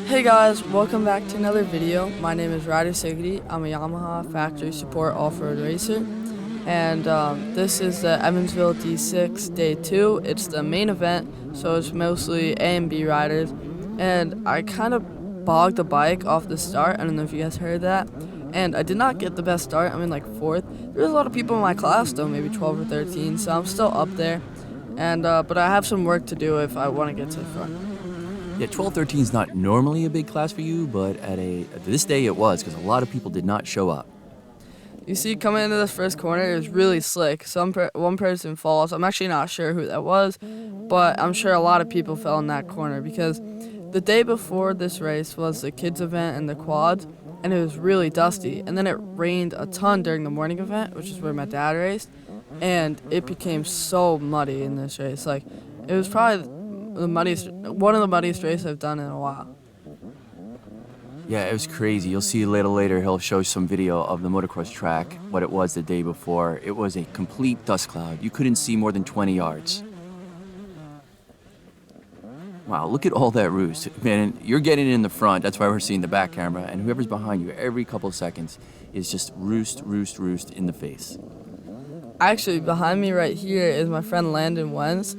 Hey guys, welcome back to another video. My name is Ryder Sigety. I'm a Yamaha factory support off-road racer, and this is the Evansville D6 Day 2. It's the main event, so it's mostly A and B riders, and I kind of bogged the bike off the start. I don't know if you guys heard that, and I did not get the best start. I'm in like 4th. There's a lot of people in my class though, maybe 12 or 13, so I'm still up there, and but I have some work to do if I want to get to the front. Yeah, 12-13 is not normally a big class for you, but at this day it was, because a lot of people did not show up. You see, coming into this first corner, it was really slick. One person falls. I'm actually not sure who that was, but I'm sure a lot of people fell in that corner because the day before this race was the kids event and the quads, and it was really dusty. And then it rained a ton during the morning event, which is where my dad raced, and it became so muddy in this race. Like, it was probably one of the muddiest races I've done in a while. Yeah, it was crazy. You'll see later he'll show some video of the motocross track, what it was the day before. It was a complete dust cloud. You couldn't see more than 20 yards. Wow, look at all that roost. Man, you're getting in the front, that's why we're seeing the back camera, and whoever's behind you every couple seconds is just roost in the face. Actually, behind me right here is my friend Landon Wentz.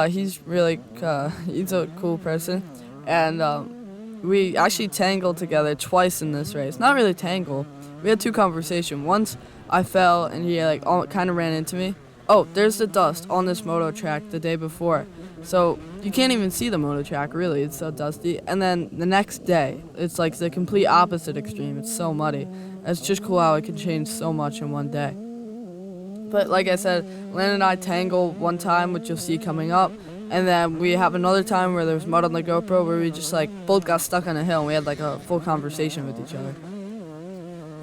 He's a cool person, and we actually tangled together twice in this race. Not really tangle. We had two conversations. Once I fell and he kind of ran into me. Oh, there's the dust on this moto track the day before, so you can't even see the moto track really. It's so dusty. And then the next day, it's like the complete opposite extreme. It's so muddy. It's just cool how it can change so much in one day. But like I said, Landon and I tangle one time, which you'll see coming up, and then we have another time where there's mud on the GoPro where we just both got stuck on a hill and we had a full conversation with each other.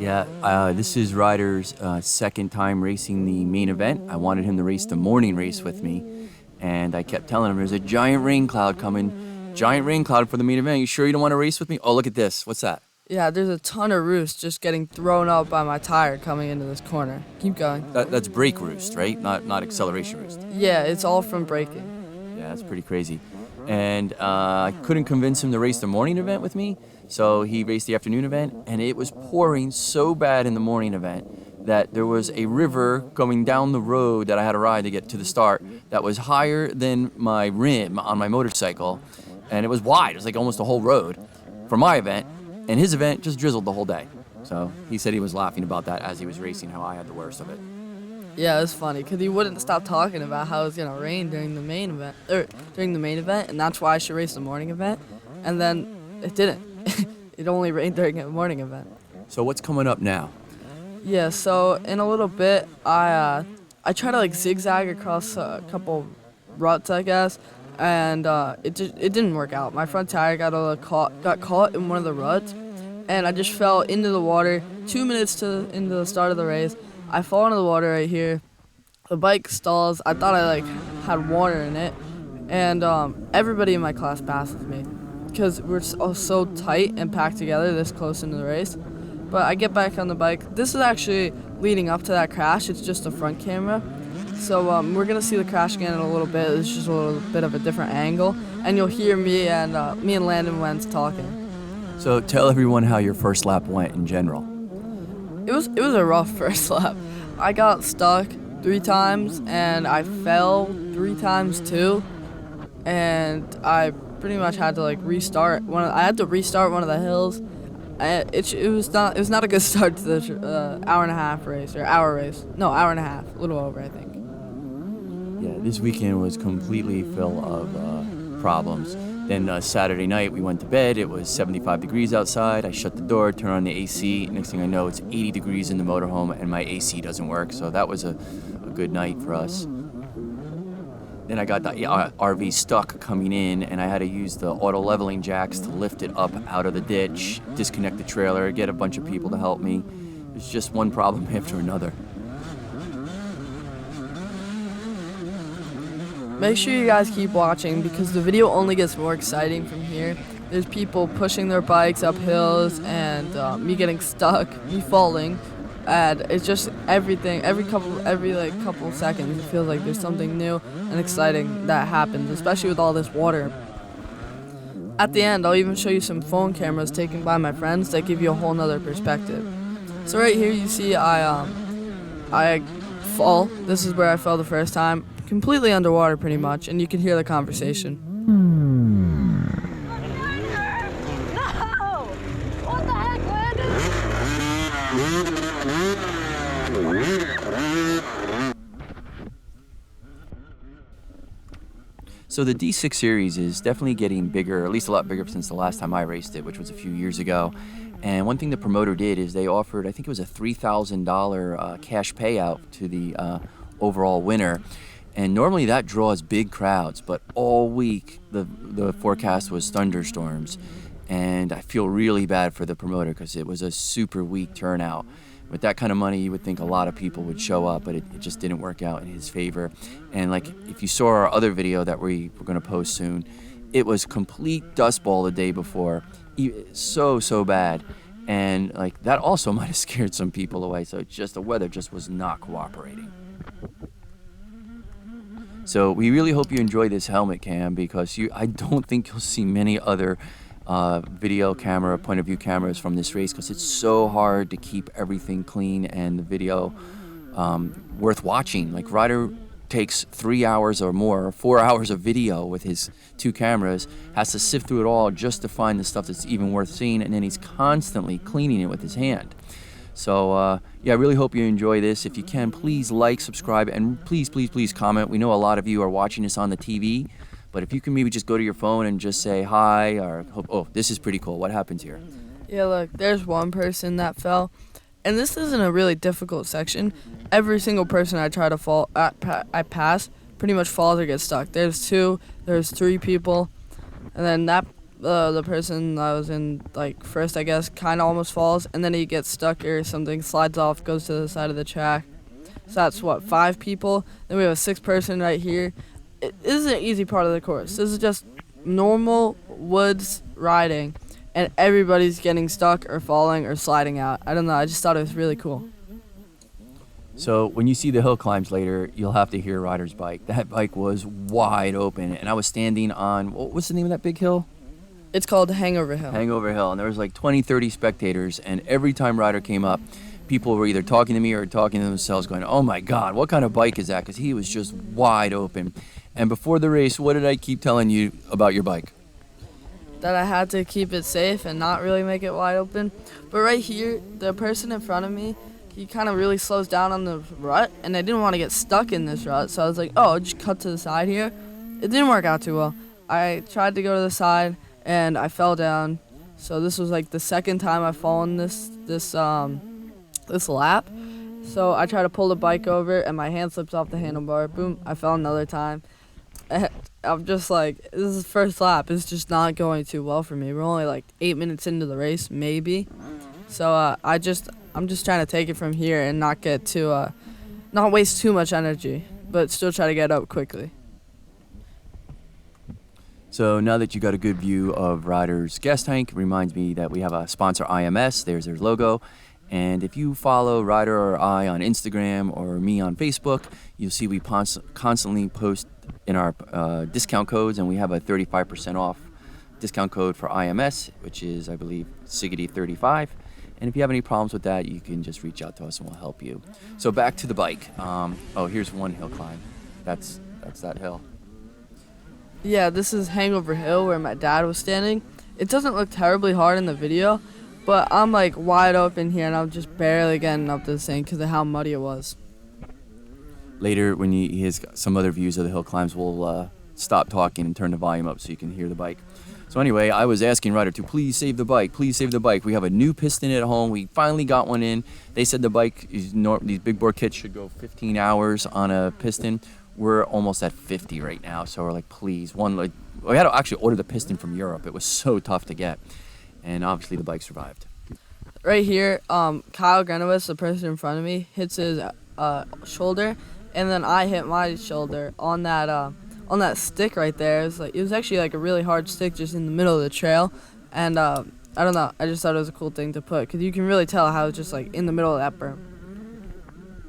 Yeah, this is Ryder's second time racing the main event. I wanted him to race the morning race with me, and I kept telling him there's a giant rain cloud coming. Giant rain cloud for the main event. You sure you don't want to race with me? Oh, look at this. What's that? Yeah, there's a ton of roost just getting thrown up by my tire coming into this corner. Keep going. That's brake roost, right? Not acceleration roost. Yeah, it's all from braking. Yeah, that's pretty crazy. And I couldn't convince him to race the morning event with me, so he raced the afternoon event, and it was pouring so bad in the morning event that there was a river going down the road that I had to ride to get to the start that was higher than my rim on my motorcycle, and it was wide. It was like almost a whole road for my event. And his event just drizzled the whole day. So he said he was laughing about that as he was racing, how I had the worst of it. Yeah, it was funny because he wouldn't stop talking about how it was gonna rain during the main event, and that's why I should race the morning event. And then it didn't. It only rained during the morning event. So what's coming up now? Yeah, so in a little bit, I try to zigzag across a couple ruts, I guess. And it didn't work out. My front tire got caught in one of the ruts, and I just fell into the water 2 minutes into the start of the race. I fall into the water right here. The bike stalls. I thought I had water in it, and everybody in my class passes me because we're so tight and packed together this close into the race. But I get back on the bike. This is actually leading up to that crash. It's just the front camera. So we're gonna see the crash again in a little bit. It's just a little bit of a different angle, and you'll hear me and Landon Wentz talking. So tell everyone how your first lap went in general. It was a rough first lap. I got stuck 3 times, and I fell 3 times too, and I pretty much had to restart. I had to restart one of the hills. It was not a good start to the hour and a half race or hour race. No, hour and a half, a little over, I think. Yeah, this weekend was completely full of problems. Then Saturday night we went to bed. It was 75 degrees outside. I shut the door, turned on the AC. Next thing I know, it's 80 degrees in the motorhome, and my AC doesn't work. So that was a good night for us. Then I got the RV stuck coming in, and I had to use the auto leveling jacks to lift it up out of the ditch, disconnect the trailer, get a bunch of people to help me. It's just one problem after another. Make sure you guys keep watching because the video only gets more exciting from here. There's people pushing their bikes up hills, and me getting stuck, me falling, and it's just everything. Every couple seconds, it feels like there's something new and exciting that happens, especially with all this water. at the end, I'll even show you some phone cameras taken by my friends that give you a whole nother perspective. So right here you see I fall. This is where I fell the first time, completely underwater pretty much, and you can hear the conversation. No! What the heck, Landon? So the D6 series is definitely getting bigger, at least a lot bigger since the last time I raced it, which was a few years ago. And one thing the promoter did is they offered, I think it was a $3,000 cash payout to the overall winner. And normally that draws big crowds, but all week the forecast was thunderstorms. And I feel really bad for the promoter because it was a super weak turnout. With that kind of money, you would think a lot of people would show up, but it just didn't work out in his favor. And like, if you saw our other video that we're going to post soon, it was complete dust ball the day before. So bad. And like, that also might have scared some people away. So just the weather just was not cooperating. So we really hope you enjoy this helmet cam, because I don't think you'll see many other video camera, point of view cameras from this race, because it's so hard to keep everything clean and the video worth watching. Like, Ryder takes 3 hours or more, 4 hours of video with his 2 cameras, has to sift through it all just to find the stuff that's even worth seeing, and then he's constantly cleaning it with his hand. So yeah, I really hope you enjoy this. If you can, please like, subscribe, and please comment. We know a lot of you are watching this on the TV, but if you can maybe just go to your phone and just say hi, or, oh, this is pretty cool. What happens here? Yeah, look, there's one person that fell, and this isn't a really difficult section. Every single person I try to fall, I pass, pretty much falls or gets stuck. There's 2, there's 3 people, and then the person I was in, like, first, I guess, kind of almost falls, and then he gets stuck or something, slides off, goes to the side of the track. So that's, what, 5 people? Then we have a 6th person right here. This is an easy part of the course. This is just normal woods riding, and everybody's getting stuck or falling or sliding out. I don't know, I just thought it was really cool. So when you see the hill climbs later, you'll have to hear Ryder's bike. That bike was wide open, and I was standing on, what's the name of that big hill? It's called Hangover Hill. Hangover Hill, and there was like 20-30 spectators, and every time Ryder came up, people were either talking to me or talking to themselves, going, oh my God, what kind of bike is that? Because he was just wide open. And before the race, what did I keep telling you about your bike? That I had to keep it safe and not really make it wide open. But right here, the person in front of me, he kind of really slows down on the rut, and I didn't want to get stuck in this rut, so I was like, oh, I'll just cut to the side here. It didn't work out too well. I tried to go to the side, and I fell down. So this was like the second time I've fallen this lap. So I tried to pull the bike over, and my hand slips off the handlebar. Boom, I fell another time. I'm just like, this is the first lap. It's just not going too well for me. We're only like 8 minutes into the race, maybe. So I'm just trying to take it from here and not get too, not waste too much energy, but still try to get up quickly. So now that you got a good view of Ryder's gas tank, it reminds me that we have a sponsor, IMS. There's their logo. And if you follow Ryder or I on Instagram or me on Facebook, you'll see we constantly post in our discount codes, and we have a 35% off discount code for IMS, which is, I believe, Sigety35. And if you have any problems with that, you can just reach out to us and we'll help you. So back to the bike. Oh, here's one hill climb. That's that hill. Yeah, this is Hangover Hill where my dad was standing. It doesn't look terribly hard in the video, but I'm like wide open here and I'm just barely getting up this thing because of how muddy it was. Later, when he has some other views of the hill climbs, we'll stop talking and turn the volume up so you can hear the bike. So anyway, I was asking Ryder to please save the bike, please save the bike. We have a new piston at home. We finally got one in. They said the bike, these big bore kits should go 15 hours on a piston. We're almost at 50 right now, so we're like, please. We had to actually order the piston from Europe. It was so tough to get, and obviously the bike survived. Right here, Kyle Grenowitz, the person in front of me, hits his shoulder, and then I hit my shoulder on that stick right there. It was actually like a really hard stick just in the middle of the trail, and I don't know, I just thought it was a cool thing to put because you can really tell how it's just like in the middle of that berm.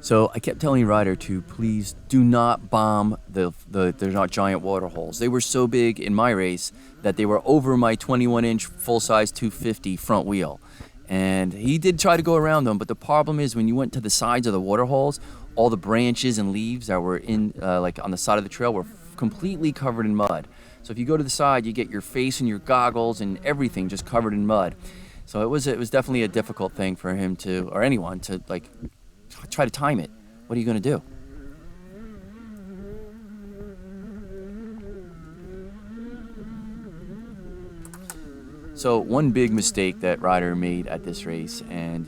So I kept telling Ryder to please do not bomb there's not giant water holes. They were so big in my race that they were over my 21-inch full-size 250 front wheel. And he did try to go around them, but the problem is when you went to the sides of the water holes, all the branches and leaves that were in like on the side of the trail were completely covered in mud. So if you go to the side, you get your face and your goggles and everything just covered in mud. So it was definitely a difficult thing for him to, or anyone to, like, try to time it. What are you going to do? So one big mistake that Ryder made at this race, and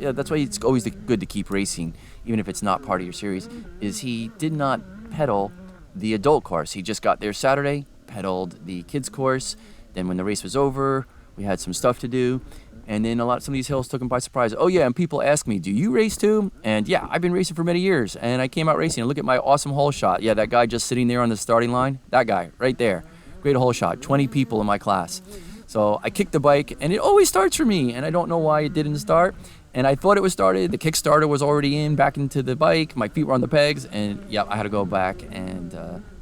that's why it's always good to keep racing, even if it's not part of your series, is he did not pedal the adult course. He just got there Saturday, pedaled the kids course. Then when the race was over, we had some stuff to do. And then some of these hills took him by surprise. Oh yeah, and people ask me, do you race too? And yeah, I've been racing for many years. And I came out racing, and look at my awesome hole shot. Yeah, that guy just sitting there on the starting line, that guy right there. Great hole shot, 20 people in my class. So I kicked the bike, and it always starts for me, and I don't know why it didn't start. And I thought it was started. The Kickstarter was already back into the bike. My feet were on the pegs, and yeah, I had to go back and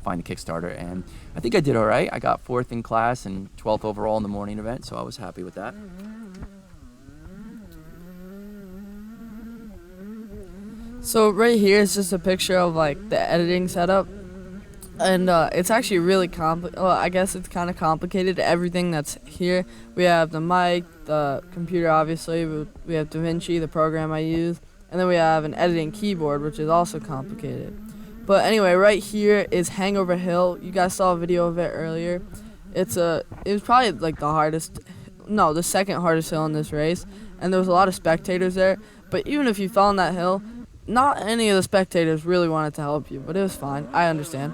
find the Kickstarter. And I think I did all right. I got 4th in class and 12th overall in the morning event, so I was happy with that. So right here is just a picture of like the editing setup, and it's actually really I guess it's kind of complicated. Everything that's here, we have the mic, the computer, obviously. We have DaVinci, the program I use, and then we have an editing keyboard, which is also complicated. But anyway, right here is Hangover Hill. You guys saw a video of it earlier. It was probably like the second hardest hill in this race, and there was a lot of spectators there. But even if you fell on that hill, not any of the spectators really wanted to help you, but it was fine. I understand.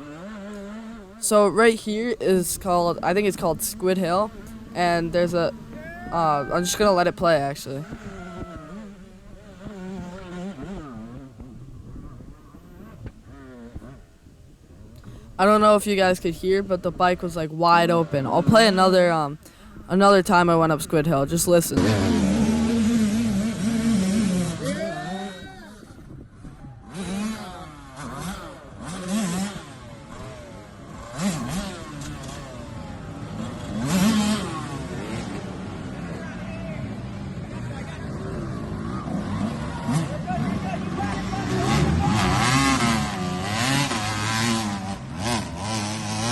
So right here is I think it's called Squid Hill, and there's I'm just gonna let it play actually. I don't know if you guys could hear, but the bike was like wide open. I'll play another time I went up Squid Hill. Just listen.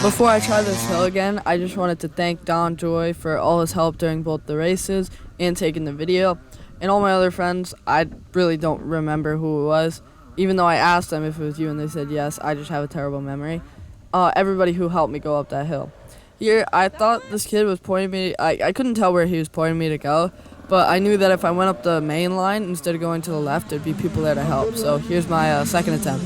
Before I try this hill again, I just wanted to thank Don Joy for all his help during both the races and taking the video. And all my other friends, I really don't remember who it was. Even though I asked them if it was you and they said yes, I just have a terrible memory. Everybody who helped me go up that hill. Here, I thought this kid was pointing me, I couldn't tell where he was pointing me to go, but I knew that if I went up the main line instead of going to the left, there'd be people there to help. So here's my second attempt.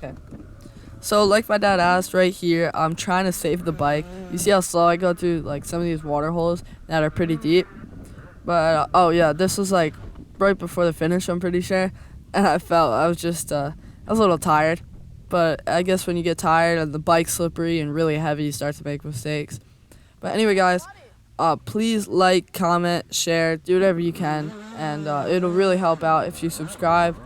Okay. So like my dad asked, right here, I'm trying to save the bike. You see how slow I go through like some of these water holes that are pretty deep? But oh yeah, this was like right before the finish, I'm pretty sure. And I was a little tired. But I guess when you get tired and the bike's slippery and really heavy, you start to make mistakes. But anyway, guys, please like, comment, share, do whatever you can. And it'll really help out if you subscribe.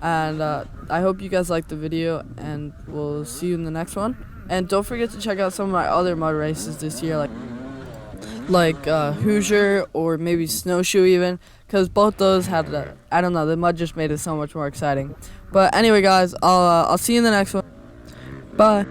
And I hope you guys liked the video, and we'll see you in the next one. And don't forget to check out some of my other mud races this year, like Hoosier or maybe Snowshoe even, because both those had I don't know, the mud just made it so much more exciting. But anyway, guys, I'll see you in the next one. Bye.